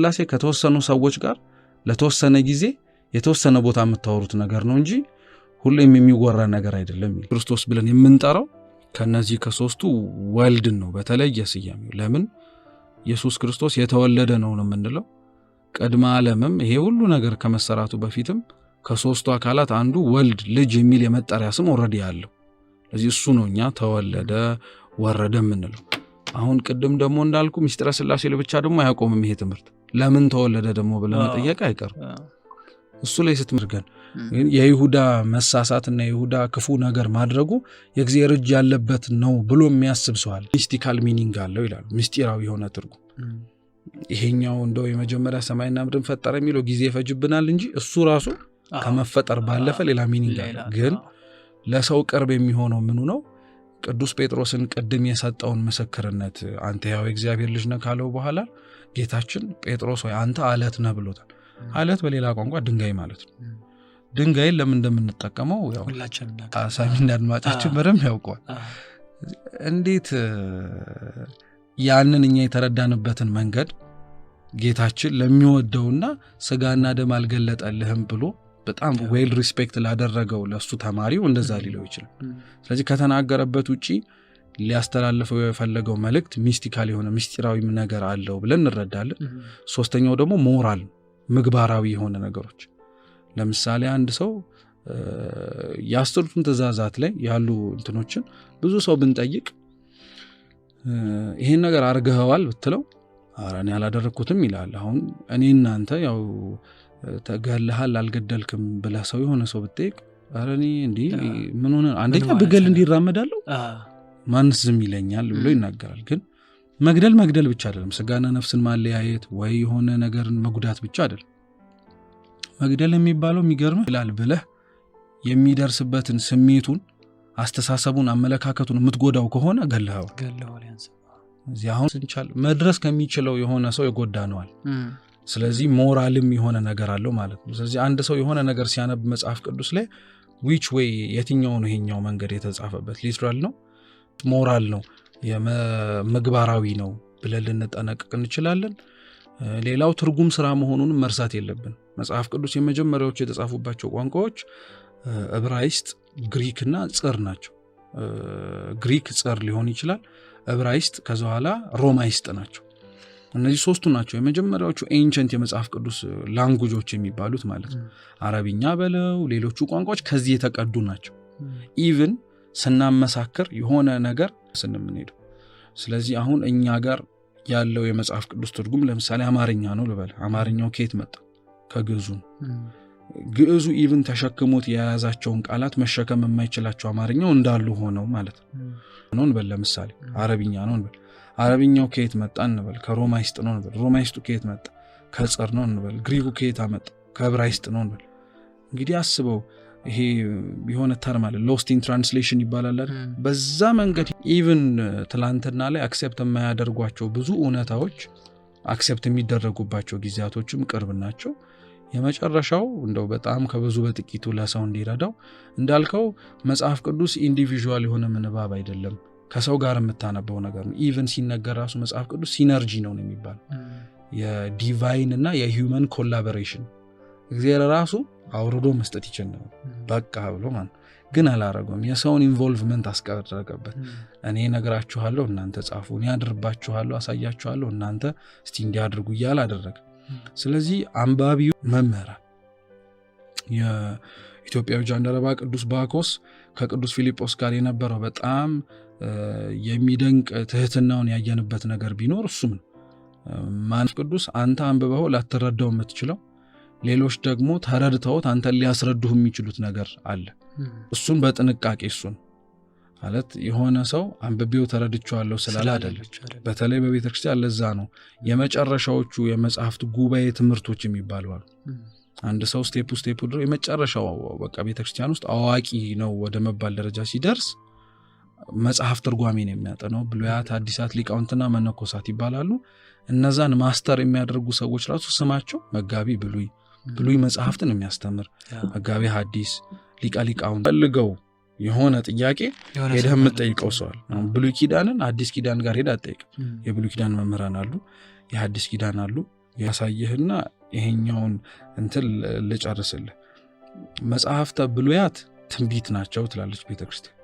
ላሴ ከተወሰኑ ሰዎች ጋር ለተወሰነ ጊዜ የተወሰነ ቦታ የምታወሩት ነገር ነው እንጂ ሁሌም የሚወራ ነገር አይደለም። ክርስቶስ ብለን የምንጠራው ከነዚህ ከሶስቱ ወልድን ነው በተለየ ስያሜው። ለምን ኢየሱስ ክርስቶስ የተወለደ ነው የምንለው? ቀድመ ዓለምም ይሄ ሁሉ ነገር ከመሰራቱ በፊትም ከሶስቱ አካላት አንዱ ወልድ ልጅ የሚል የመጠሪያ ስም ኦሬዲ ያለው። ስለዚህ እሱ ነው እኛ ተወለደ ወረደ የምንለው። አሁን ቅድም ደግሞ እንዳልኩ ምስጢረ ሥላሴ ለብቻ ደግሞ አያቆምም ይሄ ትምህርት። ለምን ተወለደ ደግሞ ብለን መጠየቅ አይቀርም። እሱ ላይ ስትመርገን የይሁዳ መሳሳትና የይሁዳ ክፉ ነገር ማድረጉ የእግዚአብሔር እጅ ያለበት ነው ብሎ የሚያስብ ሰው አለ። ሚስቲካል ሚኒንግ አለው ይላሉ። ምስጢራዊ የሆነ ትርጉም። ይሄኛው እንደው የመጀመሪያ ሰማይና ምድርን ፈጠረ የሚለው ጊዜ ይፈጅብናል እንጂ እሱ ራሱ ከመፈጠር ባለፈ ሌላ ሚኒንግ አለው። ግን ለሰው ቅርብ የሚሆነው ምኑ ነው? ቅዱስ ጴጥሮስን ቅድም የሰጠውን ምስክርነት አንተ ያው እግዚአብሔር ልጅ ነህ ካለው በኋላ ጌታችን ጴጥሮስ ሆይ አንተ አለት ነህ ብሎታል። አለት በሌላ ቋንቋ ድንጋይ ማለት ነው። ድንጋይን ለምን እንደምንጠቀመው ያው አሳሚና አድማጫችን በደንብ ያውቀዋል። እንዴት ያንን እኛ የተረዳንበትን መንገድ ጌታችን ለሚወደውና ስጋና ደም አልገለጠልህም ብሎ በጣም ዌል ሪስፔክት ላደረገው ለሱ ተማሪው እንደዛ ሊለው ይችላል። ስለዚህ ከተናገረበት ውጪ ሊያስተላልፈው የፈለገው መልእክት ሚስቲካል የሆነ ምስጢራዊ ነገር አለው ብለን እንረዳለን። ሶስተኛው ደግሞ ሞራል ምግባራዊ የሆነ ነገሮች። ለምሳሌ አንድ ሰው የአስርቱን ትእዛዛት ላይ ያሉ እንትኖችን ብዙ ሰው ብንጠይቅ ይሄን ነገር አርገኸዋል ብትለው ኧረ እኔ አላደረኩትም ይላል። አሁን እኔ እናንተ ያው ተገለሃል አልገደልክም ብለህ ሰው የሆነ ሰው ብትጠይቅ ኧረ እኔ እንዲህ ምን ሆነ አንደኛ ብገል እንዲራመዳለሁ ማንስ ዝም ይለኛል ብሎ ይናገራል። ግን መግደል ብቻ አይደለም። ስጋና ነፍስን ማለያየት ወይ የሆነ ነገርን መጉዳት ብቻ አይደለም። መግደል የሚባለው የሚገርም ይላል ብለህ የሚደርስበትን ስሜቱን፣ አስተሳሰቡን፣ አመለካከቱን የምትጎዳው ከሆነ ገለኸው ያንስ እዚህ አሁን ስንቻል መድረስ ከሚችለው የሆነ ሰው ይጎዳነዋል። ስለዚህ ሞራልም የሆነ ነገር አለው ማለት ነው። ስለዚህ አንድ ሰው የሆነ ነገር ሲያነብ መጽሐፍ ቅዱስ ላይ which way የትኛው ነው ይሄኛው መንገድ የተጻፈበት ሊትራል ነው ሞራል ነው የምግባራዊ ነው ብለን ልንጠነቀቅ እንችላለን። ሌላው ትርጉም ስራ መሆኑን መርሳት የለብን። መጽሐፍ ቅዱስ የመጀመሪያዎቹ የተጻፉባቸው ቋንቋዎች ዕብራይስጥ፣ ግሪክና ጽር ናቸው። ግሪክ ጽር ሊሆን ይችላል። ዕብራይስጥ ከዛ በኋላ ሮማይስጥ ናቸው። እነዚህ ሶስቱ ናቸው የመጀመሪያዎቹ ኤንቸንት የመጽሐፍ ቅዱስ ላንጉጆች የሚባሉት ማለት ነው። አረብኛ በለው ሌሎቹ ቋንቋዎች ከዚህ የተቀዱ ናቸው። ኢቭን ስናመሳክር የሆነ ነገር ስንምንሄደው። ስለዚህ አሁን እኛ ጋር ያለው የመጽሐፍ ቅዱስ ትርጉም ለምሳሌ አማርኛ ነው ልበል። አማርኛው ከየት መጣ? ከግዕዙ። ግዕዙ ኢቭን ተሸክሞት የያዛቸውን ቃላት መሸከም የማይችላቸው አማርኛው እንዳሉ ሆነው ማለት ነው እንበል። ለምሳሌ አረብኛ ነው እንበል። አረብኛው ከየት መጣ እንበል? ከሮማይስጥ ነው እንበል። ሮማይስጡ ከየት መጣ? ከጽር ነው እንበል። ግሪኩ ከየት መጣ? ከዕብራይስጥ ነው እንበል። እንግዲህ አስበው ይሄ የሆነ ተርም አለ ሎስት ኢን ትራንስሌሽን ይባላል አይደል? በዛ መንገድ ኢቭን ትላንትና ላይ አክሴፕት የማያደርጓቸው ብዙ እውነታዎች አክሴፕት የሚደረጉባቸው ጊዜያቶችም ቅርብ ናቸው። የመጨረሻው እንደው በጣም ከብዙ በጥቂቱ ለሰው እንዲረዳው እንዳልከው መጽሐፍ ቅዱስ ኢንዲቪዥዋል የሆነ ምንባብ አይደለም፣ ከሰው ጋር የምታነበው ነገር ነው። ኢቭን ሲነገር ራሱ መጽሐፍ ቅዱስ ሲነርጂ ነው የሚባለው የዲቫይን እና የሂውመን ኮላቦሬሽን። እግዚአብሔር ራሱ አውርዶ መስጠት ይችል ነው በቃ ብሎ ማለት ግን አላረገውም። የሰውን ኢንቮልቭመንት አስቀረገበት። እኔ ነግራችኋለሁ እናንተ ጻፉ፣ እኔ አድርባችኋለሁ አሳያችኋለሁ እናንተ እስቲ እንዲያድርጉ እያለ አደረገ። ስለዚህ አንባቢው መምህራን የኢትዮጵያዊ ጃንደረባ ቅዱስ ባኮስ ከቅዱስ ፊልጶስ ጋር የነበረው በጣም የሚደንቅ ትህትናውን ያየንበት ነገር ቢኖር እሱም ነው። ማንፍ ቅዱስ አንተ አንብበው ላትረዳው የምትችለው ሌሎች ደግሞ ተረድተውት አንተን ሊያስረዱህ የሚችሉት ነገር አለ። እሱን በጥንቃቄ እሱን ማለት የሆነ ሰው አንብቤው ተረድቻለሁ ስላለ አይደለም። በተለይ በቤተክርስቲያን ለዛ ነው የመጨረሻዎቹ የመጽሐፍት ጉባኤ ትምህርቶች የሚባሉ አሉ። አንድ ሰው ስቴፕ ድሮ የመጨረሻው በቃ ቤተክርስቲያን ውስጥ አዋቂ ነው ወደ መባል ደረጃ ሲደርስ መጽሐፍ ትርጓሜን የሚያጠናው ብሉያት፣ አዲሳት፣ ሊቃውንትና መነኮሳት ይባላሉ። እነዛን ማስተር የሚያደርጉ ሰዎች ራሱ ስማቸው መጋቢ ብሉይ መጽሐፍትን የሚያስተምር መጋቢ ሐዲስ፣ ሊቃውንት ፈልገው የሆነ ጥያቄ ሄደህ የምትጠይቀው ሰዋል። ብሉይ ኪዳንን አዲስ ኪዳን ጋር ሄደህ አትጠይቅ። የብሉይ ኪዳን መምህራን አሉ፣ የሐዲስ ኪዳን አሉ፣ ያሳየህና ይሄኛውን እንትን ልጨርስልህ። መጽሐፍተ ብሉያት ትንቢት ናቸው ትላለች ቤተክርስቲያን።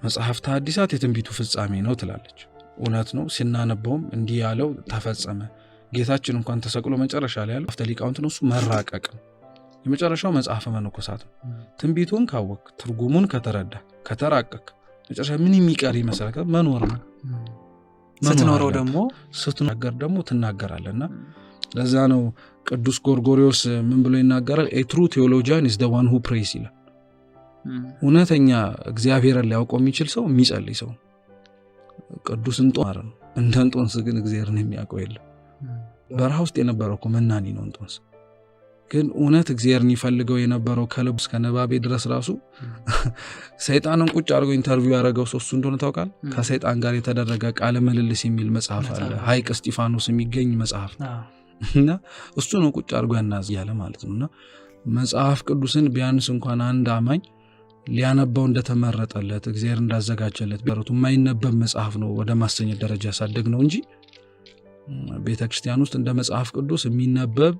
መጽሐፍተ ሐዲሳት የትንቢቱ ፍጻሜ ነው ትላለች። እውነት ነው። ሲናነበውም እንዲህ ያለው ተፈጸመ። ጌታችን እንኳን ተሰቅሎ መጨረሻ ላይ ያለው አፍተ ሊቃውንት ነው። እሱ መራቀቅ ነው። የመጨረሻው መጽሐፈ መነኮሳት ነው። ትንቢቱን ካወቅ ትርጉሙን ከተረዳ ከተራቀቅ መጨረሻ ምን የሚቀር ይመስላል? መኖር ነው። ስትኖረው ደግሞ ስትናገር ደግሞ ትናገራለና ለዛ ነው ቅዱስ ጎርጎሪዮስ ምን ብሎ ይናገራል? a true theologian is the one who prays ይላል። እውነተኛ እግዚአብሔርን ሊያውቀው የሚችል ሰው የሚጸልይ ሰው። ቅዱስ እንጦንስ ነው። እንደ እንጦንስ ግን እግዚአብሔርን የሚያውቀው የለም። በረሃ ውስጥ የነበረው እኮ መናኒ ነው እንጦንስ። ግን እውነት እግዚአብሔርን ይፈልገው የነበረው ከልብ እስከ ነባቤ ድረስ ራሱ ሰይጣንን ቁጭ አድርጎ ኢንተርቪው ያደረገው ሰው እሱ እንደሆነ ታውቃለህ። ከሰይጣን ጋር የተደረገ ቃለ ምልልስ የሚል መጽሐፍ አለ። ሐይቅ እስጢፋኖስ የሚገኝ መጽሐፍ እና እሱ ነው ቁጭ አድርጎ ያናዝ ያለ ማለት ነውና መጽሐፍ ቅዱስን ቢያንስ እንኳን አንድ አማኝ ሊያነባው እንደተመረጠለት እግዚአብሔር እንዳዘጋጀለት በረቱ የማይነበብ መጽሐፍ ነው ወደ ማሰኘት ደረጃ ያሳደግ ነው እንጂ ቤተክርስቲያን ውስጥ እንደ መጽሐፍ ቅዱስ የሚነበብ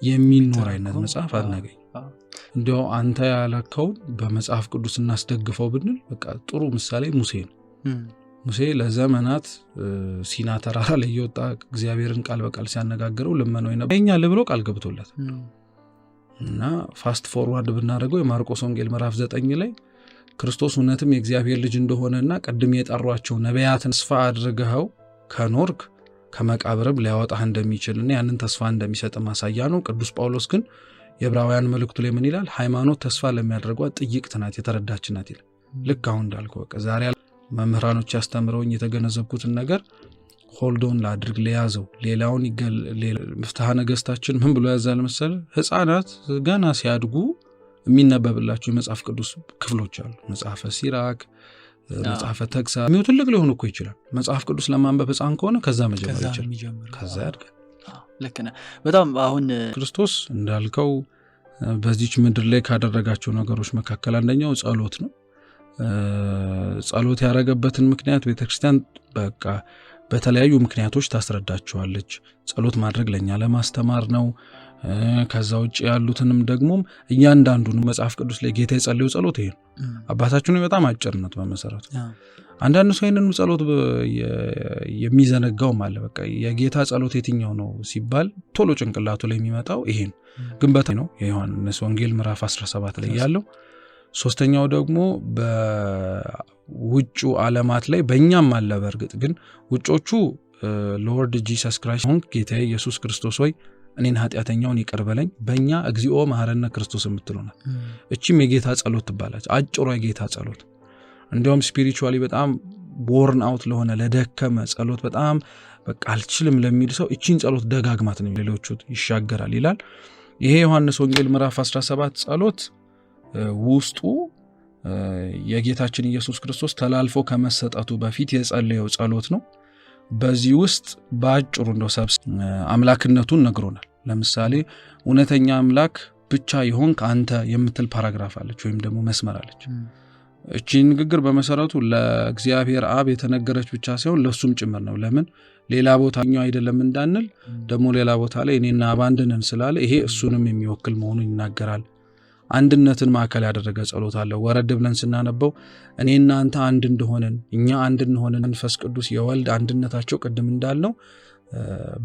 የሚኖር አይነት መጽሐፍ አናገኝ። እንዲያው አንተ ያላከውን በመጽሐፍ ቅዱስ እናስደግፈው ብንል በቃ ጥሩ ምሳሌ ሙሴ ነው። ሙሴ ለዘመናት ሲና ተራራ ላይ የወጣ እግዚአብሔርን ቃል በቃል ሲያነጋግረው ለመነው ነበር የኛ ለብሎ ቃል ገብቶለት እና ፋስት ፎርዋርድ ብናደርገው የማርቆስ ወንጌል ምዕራፍ 9 ላይ ክርስቶስ እውነትም የእግዚአብሔር ልጅ እንደሆነና ቀድም የጠሯቸው ነቢያትን ተስፋ አድርገው ከኖርክ ከመቃብርም ሊያወጣህ እንደሚችልና ያንን ተስፋ እንደሚሰጥ ማሳያ ነው። ቅዱስ ጳውሎስ ግን የዕብራውያን መልእክቱ ላይ ምን ይላል? ሃይማኖት ተስፋ ለሚያደርጓት ጥይቅት ናት፣ የተረዳች ናት ይላል። ልክ አሁን እንዳልኩ በቃ ዛሬ መምህራኖች ያስተምረውኝ የተገነዘብኩትን ነገር ሆልዶን ላድርግ ለያዘው ሌላውን ፍትሐ ነገሥታችን ምን ብሎ ያዛል መሰለ? ሕፃናት ገና ሲያድጉ የሚነበብላቸው የመጽሐፍ ቅዱስ ክፍሎች አሉ። መጽሐፈ ሲራክ፣ መጽሐፈ ተግሳጽ የሚው ትልቅ ሊሆን እኮ ይችላል። መጽሐፍ ቅዱስ ለማንበብ ሕፃን ከሆነ ከዛ መጀመር ይችላል። ከዛ ያድጋል። ልክ ነህ በጣም። አሁን ክርስቶስ እንዳልከው በዚች ምድር ላይ ካደረጋቸው ነገሮች መካከል አንደኛው ጸሎት ነው። ጸሎት ያደረገበትን ምክንያት ቤተክርስቲያን በቃ በተለያዩ ምክንያቶች ታስረዳቸዋለች። ጸሎት ማድረግ ለኛ ለማስተማር ነው። ከዛ ውጭ ያሉትንም ደግሞ እያንዳንዱን መጽሐፍ ቅዱስ ላይ ጌታ የጸለየው ጸሎት ይሄ ነው። አባታችን በጣም አጭር ነው በመሰረቱ። አንዳንድ ሰው ይሄንን ጸሎት የሚዘነጋው ማለት በቃ የጌታ ጸሎት የትኛው ነው ሲባል ቶሎ ጭንቅላቱ ላይ የሚመጣው ይሄ ነው። ግን በታይ ነው የዮሐንስ ወንጌል ምዕራፍ 17 ላይ ያለው። ሶስተኛው ደግሞ በውጩ ዓለማት ላይ በእኛም አለ። በእርግጥ ግን ውጮቹ ሎርድ ጂሰስ ክራይስት ሆንክ ጌታ ኢየሱስ ክርስቶስ ሆይ እኔን ኃጢአተኛውን ይቅር በለኝ፣ በእኛ እግዚኦ መሐረነ ክርስቶስ የምትሉና እቺም የጌታ ጸሎት ትባላለች። አጭሯ የጌታ ጸሎት እንዲያውም ስፒሪቹዋሊ በጣም ቦርን አውት ለሆነ ለደከመ ጸሎት በጣም በቃ አልችልም ለሚል ሰው እቺን ጸሎት ደጋግማት ነው ሌሎቹ ይሻገራል ይላል። ይሄ ዮሐንስ ወንጌል ምዕራፍ 17 ጸሎት ውስጡ የጌታችን ኢየሱስ ክርስቶስ ተላልፎ ከመሰጠቱ በፊት የጸለየው ጸሎት ነው። በዚህ ውስጥ በአጭሩ እንደው ሰብስ አምላክነቱን ነግሮናል። ለምሳሌ እውነተኛ አምላክ ብቻ ይሆንክ አንተ የምትል ፓራግራፍ አለች ወይም ደግሞ መስመር አለች። እቺ ንግግር በመሰረቱ ለእግዚአብሔር አብ የተነገረች ብቻ ሳይሆን ለሱም ጭምር ነው። ለምን ሌላ ቦታኛው አይደለም እንዳንል ደግሞ ሌላ ቦታ ላይ እኔና አብ አንድ ነን ስላለ ይሄ እሱንም የሚወክል መሆኑን ይናገራል። አንድነትን ማዕከል ያደረገ ጸሎት አለ። ወረድ ብለን ስናነበው እኔና አንተ አንድ እንደሆነን እኛ አንድ እንደሆነን መንፈስ ቅዱስ የወልድ አንድነታቸው ቅድም እንዳልነው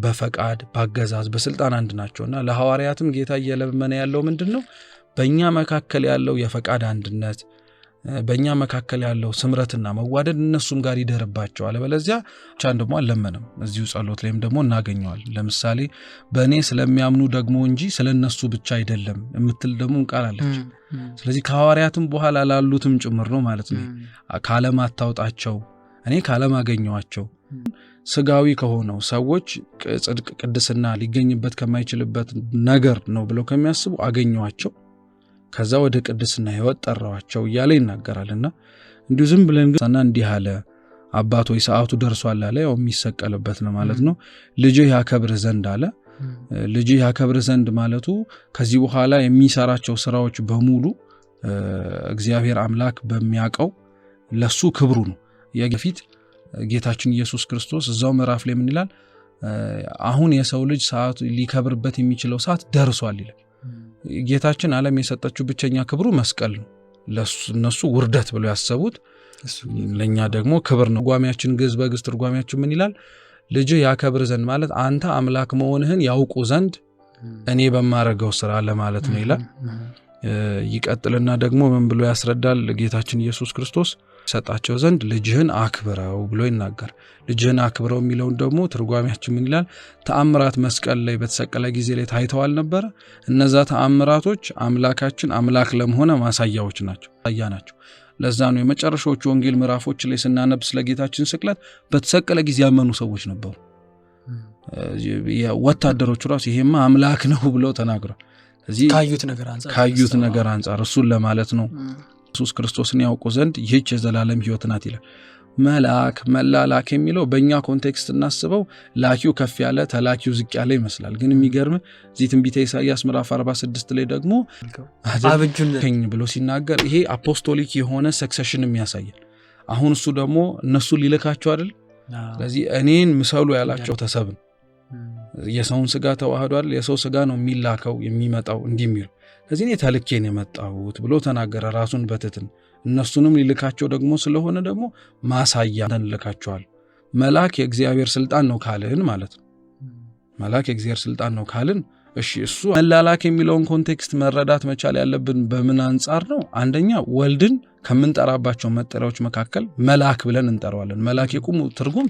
በፈቃድ በአገዛዝ በስልጣን አንድ ናቸውና ለሐዋርያትም ጌታ እየለመነ ያለው ምንድነው? በእኛ መካከል ያለው የፈቃድ አንድነት፣ በእኛ መካከል ያለው ስምረትና መዋደድ እነሱም ጋር ይደርባቸው። አለበለዚያ ቻን ደግሞ አልለመንም። እዚሁ ጸሎት ላይም ደግሞ እናገኘዋል። ለምሳሌ በእኔ ስለሚያምኑ ደግሞ እንጂ ስለነሱ ብቻ አይደለም የምትል ደግሞ ቃል አለች። ስለዚህ ከሐዋርያትም በኋላ ላሉትም ጭምር ነው ማለት ነው። ከዓለም አታውጣቸው፣ እኔ ከዓለም አገኘዋቸው። ስጋዊ ከሆነው ሰዎች ጽድቅ ቅድስና ሊገኝበት ከማይችልበት ነገር ነው ብለው ከሚያስቡ አገኘዋቸው፣ ከዛ ወደ ቅድስና ሕይወት ጠራዋቸው እያለ ይናገራልና እንዲሁ ዝም ብለን ግን እንዲህ አለ አባት ሆይ ሰዓቱ ደርሷል አለ። ያው የሚሰቀልበት ነው ማለት ነው። ልጅህ ያከብርህ ዘንድ አለ። ልጅህ ያከብርህ ዘንድ ማለቱ ከዚህ በኋላ የሚሰራቸው ስራዎች በሙሉ እግዚአብሔር አምላክ በሚያውቀው ለሱ ክብሩ ነው። የፊት ጌታችን ኢየሱስ ክርስቶስ እዛው ምዕራፍ ላይ ምን ይላል? አሁን የሰው ልጅ ሰዓቱ ሊከብርበት የሚችለው ሰዓት ደርሷል ይላል። ጌታችን ዓለም የሰጠችው ብቸኛ ክብሩ መስቀል ነው። ለነሱ ውርደት ብለው ያሰቡት ለኛ ደግሞ ክብር ነው። ትርጓሜያችን ግዕዝ በግዕዝ ትርጓሜያችን ምን ይላል? ልጅ ያከብር ዘንድ ማለት አንተ አምላክ መሆንህን ያውቁ ዘንድ እኔ በማረገው ስራ ለማለት ነው ይላል። ይቀጥልና ደግሞ ምን ብሎ ያስረዳል? ጌታችን ኢየሱስ ክርስቶስ ሰጣቸው ዘንድ ልጅህን አክብረው ብሎ ይናገር። ልጅህን አክብረው የሚለውን ደግሞ ትርጓሜያችን ምን ይላል? ተአምራት መስቀል ላይ በተሰቀለ ጊዜ ላይ ታይተዋል ነበረ። እነዛ ተአምራቶች አምላካችን አምላክ ለመሆነ ማሳያዎች ናቸው፣ ናቸው። ለዛ ነው የመጨረሻዎቹ ወንጌል ምዕራፎች ላይ ስናነብ ስለ ጌታችን ስቅለት በተሰቀለ ጊዜ ያመኑ ሰዎች ነበሩ። ወታደሮቹ ራሱ ይሄማ አምላክ ነው ብለው ተናግረዋል። እዚህ ካዩት ነገር አንጻር እሱን ለማለት ነው። ኢየሱስ ክርስቶስን ያውቁ ዘንድ ይህች የዘላለም ሕይወት ናት ይላል። መላላክ የሚለው በእኛ ኮንቴክስት እናስበው ላኪው ከፍ ያለ ተላኪው ዝቅ ያለ ይመስላል። ግን የሚገርም እዚህ ትንቢተ ኢሳይያስ ምዕራፍ 46 ላይ ደግሞ አብጁልኝ ብሎ ሲናገር ይሄ አፖስቶሊክ የሆነ ሰክሰሽንም ያሳያል። አሁን እሱ ደግሞ እነሱ ሊልካቸው አይደል? ስለዚህ እኔን ምሰሉ ያላቸው ተሰብን የሰውን ስጋ ተዋህዷል። የሰው ስጋ ነው የሚላከው የሚመጣው እንዲሚሉ ስለዚህ እኔ ተልኬን የመጣሁት ብሎ ተናገረ ራሱን በትትን። እነሱንም ሊልካቸው ደግሞ ስለሆነ ደግሞ ማሳያ እንልካቸዋል። መልአክ የእግዚአብሔር ስልጣን ነው ካልን ማለት ነው። መልአክ የእግዚአብሔር ስልጣን ነው ካልን እሺ፣ እሱ መላላክ የሚለውን ኮንቴክስት መረዳት መቻል ያለብን በምን አንጻር ነው? አንደኛ ወልድን ከምንጠራባቸው መጠሪያዎች መካከል መልአክ ብለን እንጠራዋለን። መልአክ የቁሙ ትርጉም